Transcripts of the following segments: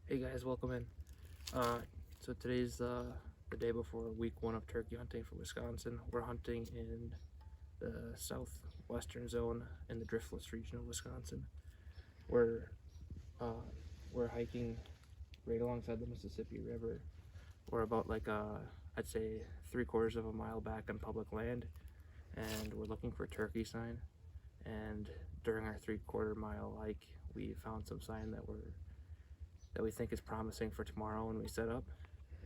Hey guys, welcome in. So today's the day before week 1 of turkey hunting for Wisconsin. We're hunting in the southwestern zone in the driftless region of Wisconsin. We're uh, we're hiking right alongside the Mississippi River. We're about I'd say 3/4 of a mile back on public land, and we're looking for turkey sign. And during our 3/4 mile hike, we found some sign that we think is promising for tomorrow when we set up.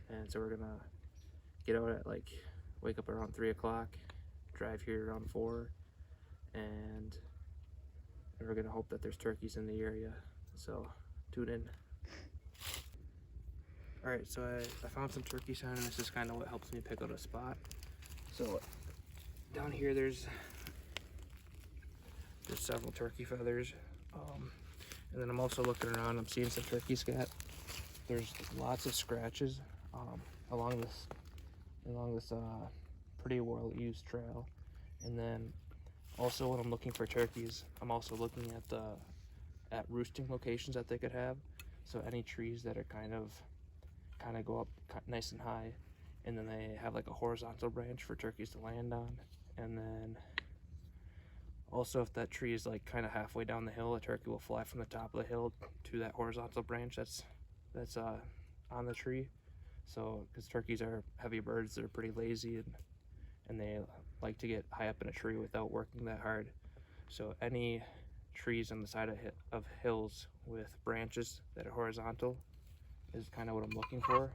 And so we're gonna get out at wake up around 3 o'clock, drive here around 4, and we're gonna hope that there's turkeys in the area. So tune in. All right, so I found some turkey sign, and this is kind of what helps me pick out a spot. So down here there's several turkey feathers, and then I'm also looking around. I'm seeing some turkey scat. There's lots of scratches along this pretty well used trail. And then also when I'm looking for turkeys, I'm also looking at roosting locations that they could have. So any trees that are kind of go up nice and high, and then they have like a horizontal branch for turkeys to land on. And then also, if that tree is like kind of halfway down the hill, a turkey will fly from the top of the hill to that horizontal branch that's on the tree. So, because turkeys are heavy birds, they're pretty lazy, and they like to get high up in a tree without working that hard. So any trees on the side of hills with branches that are horizontal is kind of what I'm looking for.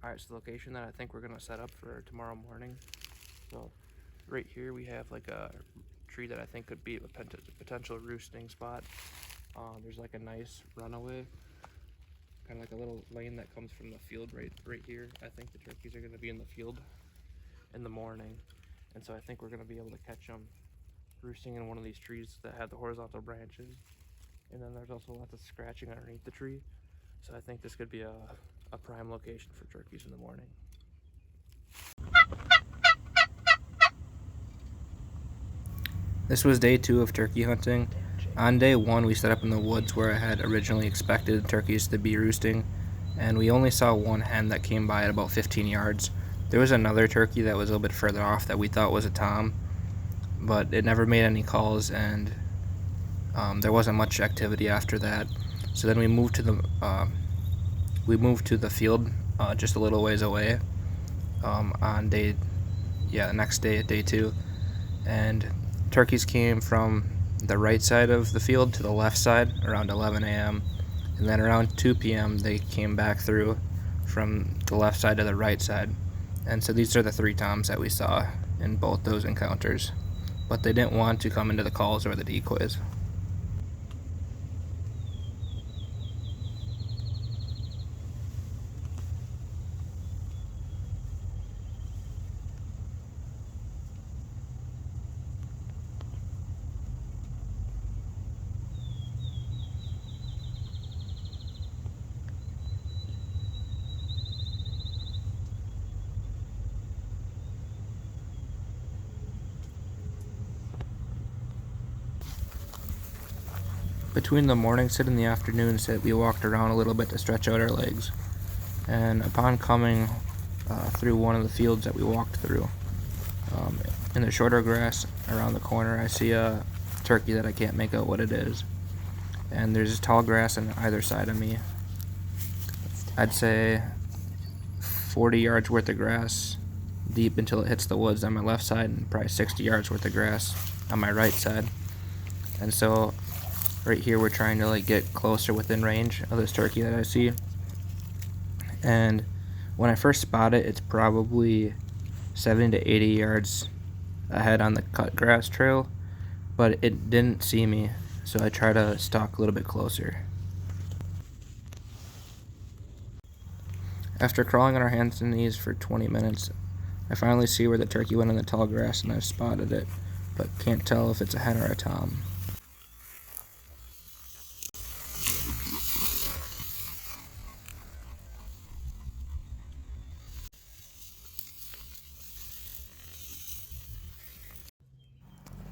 Alright, so the location that I think we're gonna set up for tomorrow morning. So right here we have like a tree that I think could be a potential roosting spot. There's like a nice runaway, kind of like a little lane that comes from the field right here. I think the turkeys are gonna be in the field in the morning, and so I think we're gonna be able to catch them roosting in one of these trees that have the horizontal branches. And then there's also lots of scratching underneath the tree, so I think this could be a prime location for turkeys in the morning. This was day 2 of turkey hunting. On day 1, we set up in the woods where I had originally expected turkeys to be roosting, and we only saw one hen that came by at about 15 yards. There was another turkey that was a little bit further off that we thought was a tom, but it never made any calls, and there wasn't much activity after that. So then we moved to the field just a little ways away on the next day, day 2, and turkeys came from the right side of the field to the left side around 11 a.m. and then around 2 p.m. they came back through from the left side to the right side. And so these are the 3 toms that we saw in both those encounters, but they didn't want to come into the calls or the decoys. Between the morning sit and the afternoon sit, we walked around a little bit to stretch out our legs. And upon coming through one of the fields that we walked through, in the shorter grass around the corner, I see a turkey that I can't make out what it is. And there's tall grass on either side of me. I'd say 40 yards worth of grass deep until it hits the woods on my left side, and probably 60 yards worth of grass on my right side. And so right here we're trying to get closer within range of this turkey that I see. And when I first spot it, it's probably 70 to 80 yards ahead on the cut grass trail, but it didn't see me, so I try to stalk a little bit closer. After crawling on our hands and knees for 20 minutes, I finally see where the turkey went in the tall grass, and I've spotted it, but can't tell if it's a hen or a tom.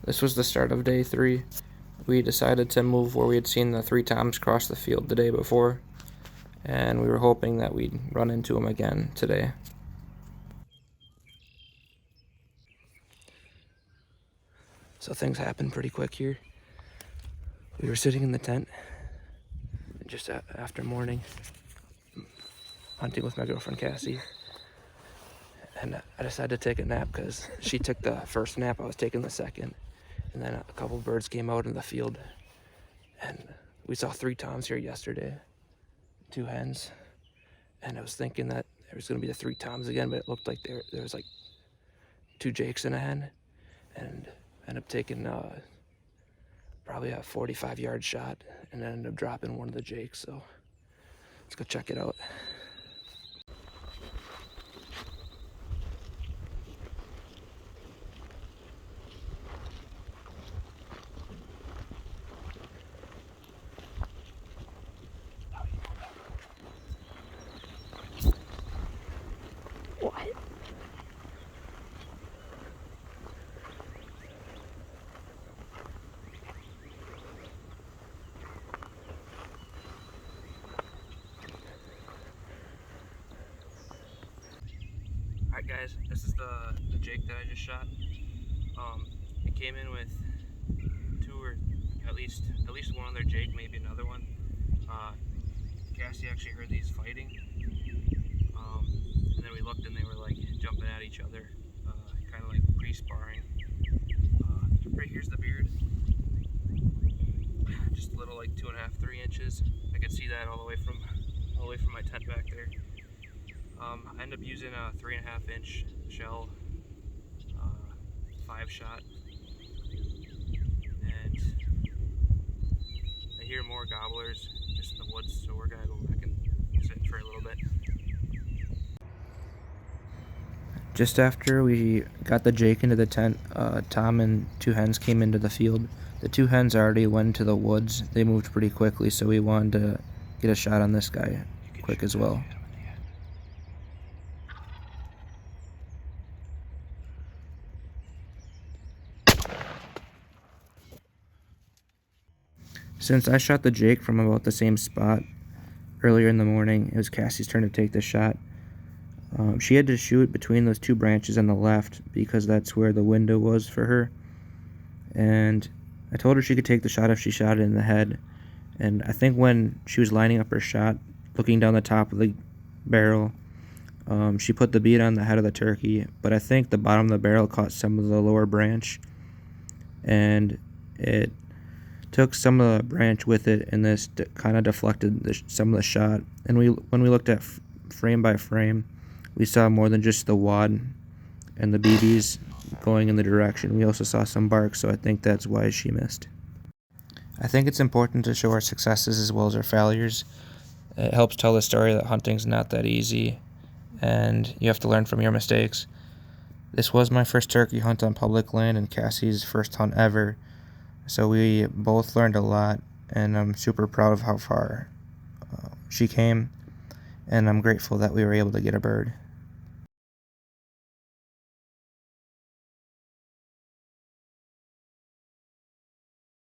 This was the start of day 3. We decided to move where we had seen the 3 toms cross the field the day before, and we were hoping that we'd run into them again today. So things happened pretty quick here. We were sitting in the tent just after morning, hunting with my girlfriend Cassie, and I decided to take a nap because she took the first nap, I was taking the second, and then a couple birds came out in the field, and we saw 3 toms here yesterday, 2 hens, and I was thinking that there was going to be the 3 toms again, but it looked like there was like 2 jakes and a hen, and I ended up taking probably a 45-yard shot, and I ended up dropping one of the jakes, so let's go check it out. What? Alright guys, this is the jake that I just shot. It came in with 2 or at least one other jake, maybe another one. Cassie actually heard these fighting, and then we looked and they were like jumping at each other, kind of like pre-sparring. Right here's the beard, just a little like 2.5, 3 inches. I could see that all the way from my tent back there. I ended up using a 3.5-inch shell, 5-shot, and I hear more gobblers just in the woods, so we're gonna go back and sit for a little bit. Just after we got the jake into the tent, Tom and 2 hens came into the field. The 2 hens already went to the woods. They moved pretty quickly, so we wanted to get a shot on this guy quick as well. Since I shot the jake from about the same spot earlier in the morning, it was Cassie's turn to take the shot. She had to shoot between those 2 branches on the left because that's where the window was for her. And I told her she could take the shot if she shot it in the head. And I think when she was lining up her shot, looking down the top of the barrel, she put the bead on the head of the turkey, but I think the bottom of the barrel caught some of the lower branch, and it took some of the branch with it, and this kind of deflected some of the shot. And when we looked at frame by frame, we saw more than just the wad and the BBs going in the direction. We also saw some bark, so I think that's why she missed. I think it's important to show our successes as well as our failures. It helps tell the story that hunting's not that easy, and you have to learn from your mistakes. This was my first turkey hunt on public land and Cassie's first hunt ever, so we both learned a lot, and I'm super proud of how far she came, and I'm grateful that we were able to get a bird.